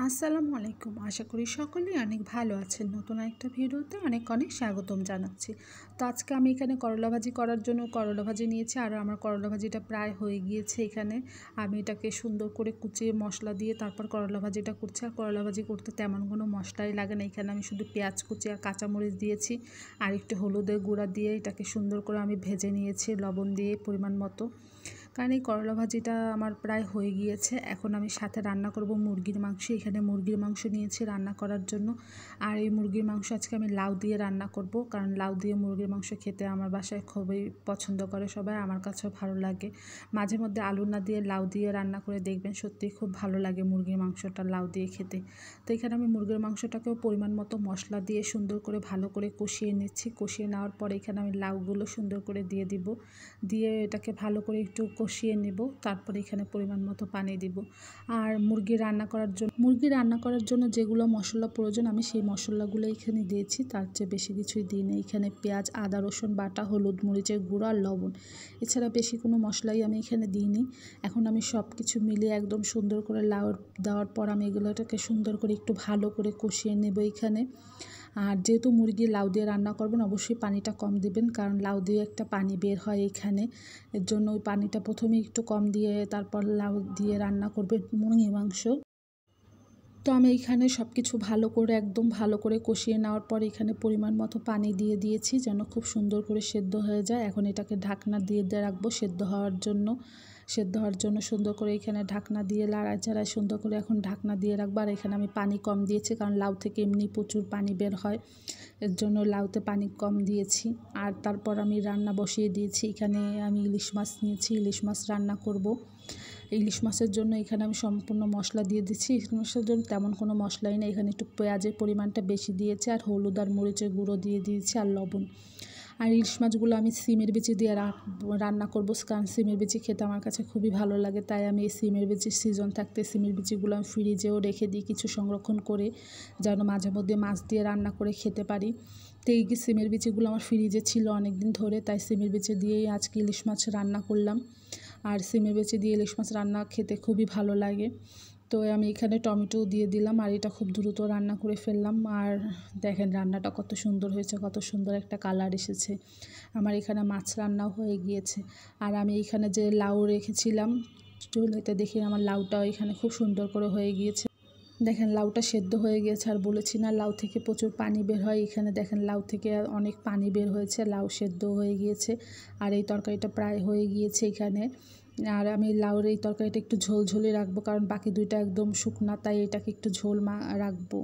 আসসালামু আলাইকুম। আশা করি সকলেই অনেক ভালো আছেন। নতুন একটা ভিডিওতে অনেক অনেক স্বাগতম জানাচ্ছি। তো আজকে আমি এখানে করলা ভাজি করার জন্য করলা ভাজি নিয়েছি, আর আমার করলা ভাজিটা প্রায় হয়ে গিয়েছে। এখানে আমি এটাকে সুন্দর করে কুচিয়ে মশলা দিয়ে তারপর করলা ভাজিটা করছি। আর করলা ভাজি করতে তেমন কোনো মশলাই লাগে না। এখানে আমি শুধু পেঁয়াজ কুচি আর কাঁচামরিচ দিয়েছি, আর একটু হলুদের গুঁড়া দিয়ে এটাকে সুন্দর করে আমি ভেজে নিয়েছি লবণ দিয়ে পরিমাণ মতো। কারণ এই করলা ভাজিটা আমার প্রায় হয়ে গিয়েছে। এখন আমি সাথে রান্না করব মুরগির মাংস। এখানে মুরগির মাংস নিয়েছি রান্না করার জন্য। আর এই মুরগির মাংস আজকে আমি লাউ দিয়ে রান্না করব, কারণ লাউ দিয়ে মুরগির মাংস খেতে আমার বাসায় খুবই পছন্দ করে সবাই, আমার কাছেও ভালো লাগে। মাঝে মধ্যে আলু না দিয়ে লাউ দিয়ে রান্না করে দেখবেন, সত্যিই খুব ভালো লাগে মুরগির মাংসটা লাউ দিয়ে খেতে। তো এখানে আমি মুরগির মাংসটাকেও পরিমাণ মতো মশলা দিয়ে সুন্দর করে ভালো করে কষিয়ে নিচ্ছি। কষিয়ে নেওয়ার পরে এখানে আমি লাউগুলো সুন্দর করে দিয়ে দিব, দিয়ে এটাকে ভালো করে একটু কষিয়ে নেব। তারপরে এখানে পরিমাণ মতো পানি দিব। আর মুরগি রান্না করার জন্য যেগুলো মশলা প্রয়োজন আমি সেই মশলাগুলো এখানে দিয়েছি, তার চেয়ে বেশি কিছুই দিই না। এখানে পেঁয়াজ, আদা, রসুন বাটা, হলুদ, মরিচের গুঁড়ো আর লবণ, এছাড়া বেশি কোনো মশলাই আমি এখানে দিইনি। এখন আমি সব কিছু মিলিয়ে একদম সুন্দর করে লাউ দেওয়ার পর আমি এগুলোটাকে সুন্দর করে একটু ভালো করে কষিয়ে নেব এখানে। আর যেহেতু মুরগি লাউ দিয়ে রান্না করবেন, অবশ্যই পানিটা কম দিবেন, কারণ লাউ দিয়ে একটা পানি বের হয় এখানে। এর জন্য ওই পানিটা প্রথমে একটু কম দিয়ে তারপর লাউ দিয়ে রান্না করবেন মুরগির মাংস। তো আমি এখানে সব কিছু একদম ভালো করে কষিয়ে নেওয়ার পর এখানে পরিমাণ মতো পানি দিয়ে দিয়েছি, যেন খুব সুন্দর করে সেদ্ধ হয়ে যায়। এখন এটাকে ঢাকনা দিয়ে রাখবো সেদ্ধ হওয়ার জন্য সুন্দর করে এখানে ঢাকনা দিয়ে লাড়াচাড়ায় সুন্দর করে এখন ঢাকনা দিয়ে রাখবো। আর এখানে আমি পানি কম দিয়েছি, কারণ লাউ থেকে এমনি প্রচুর পানি বের হয়, এর জন্য লাউতে পানি কম দিয়েছি। আর তারপর আমি রান্না বসিয়ে দিয়েছি। এখানে আমি ইলিশ মাছ নিয়েছি, ইলিশ মাছ রান্না করব। ইলিশ মাছের জন্য এখানে আমি সম্পূর্ণ মশলা দিয়ে দিচ্ছি। ইলিশ মাছের জন্য তেমন কোনো মশলাই নেই, এখানে একটু পেঁয়াজের পরিমাণটা বেশি দিয়েছি, আর হলুদ আর মরিচের গুঁড়ো দিয়ে দিয়েছি, আর লবণ। আর ইলিশ মাছগুলো আমি সিমের বিচি দিয়ে রান্না করবো, কারণ সিমের বিচি খেতে আমার কাছে খুবই ভালো লাগে। তাই আমি এই সিমের বিচির সিজন থাকতে সিমের বিচিগুলো আমি ফ্রিজেও রেখে দিই কিছু সংরক্ষণ করে, যেন মাঝে মধ্যে মাছ দিয়ে রান্না করে খেতে পারি। তো এই সিমের বিচিগুলো আমার ফ্রিজে ছিল অনেক দিন ধরে, তাই সিমের বিচি দিয়েই আজকে ইলিশ মাছ রান্না করলাম। আর সিমের বিচি দিয়ে ইলিশ মাছ রান্না খেতে খুবই ভালো লাগে। তো আমি এখানে টমেটো দিয়ে দিলাম, আর এটা খুব দ্রুত রান্না করে ফেললাম। আর দেখেন রান্নাটা কত সুন্দর হয়েছে, কত সুন্দর একটা কালার এসেছে। আমার এখানে মাছ রান্নাও হয়ে গিয়েছে। আর আমি এখানে যে লাউ রেখেছিলাম চুলাতে, দেখি আমার লাউটাও এখানে খুব সুন্দর করে হয়ে গিয়েছে। দেখেন লাউটা সেদ্ধ হয়ে গিয়েছে, আর বলেছি না লাউ থেকে প্রচুর পানি বের হয়। এখানে দেখেন লাউ থেকে অনেক পানি বের হয়েছে, লাউ সেদ্ধ হয়ে গিয়েছে। আর এই তরকারিটা প্রায় হয়ে গিয়েছে এখানে। আর আমি লাউর এই তরকারিটা একটু ঝোলঝোলে রাখবো, কারণ বাকি দুইটা একদম শুকনা, তাই এটাকে একটু ঝোল রাখবো।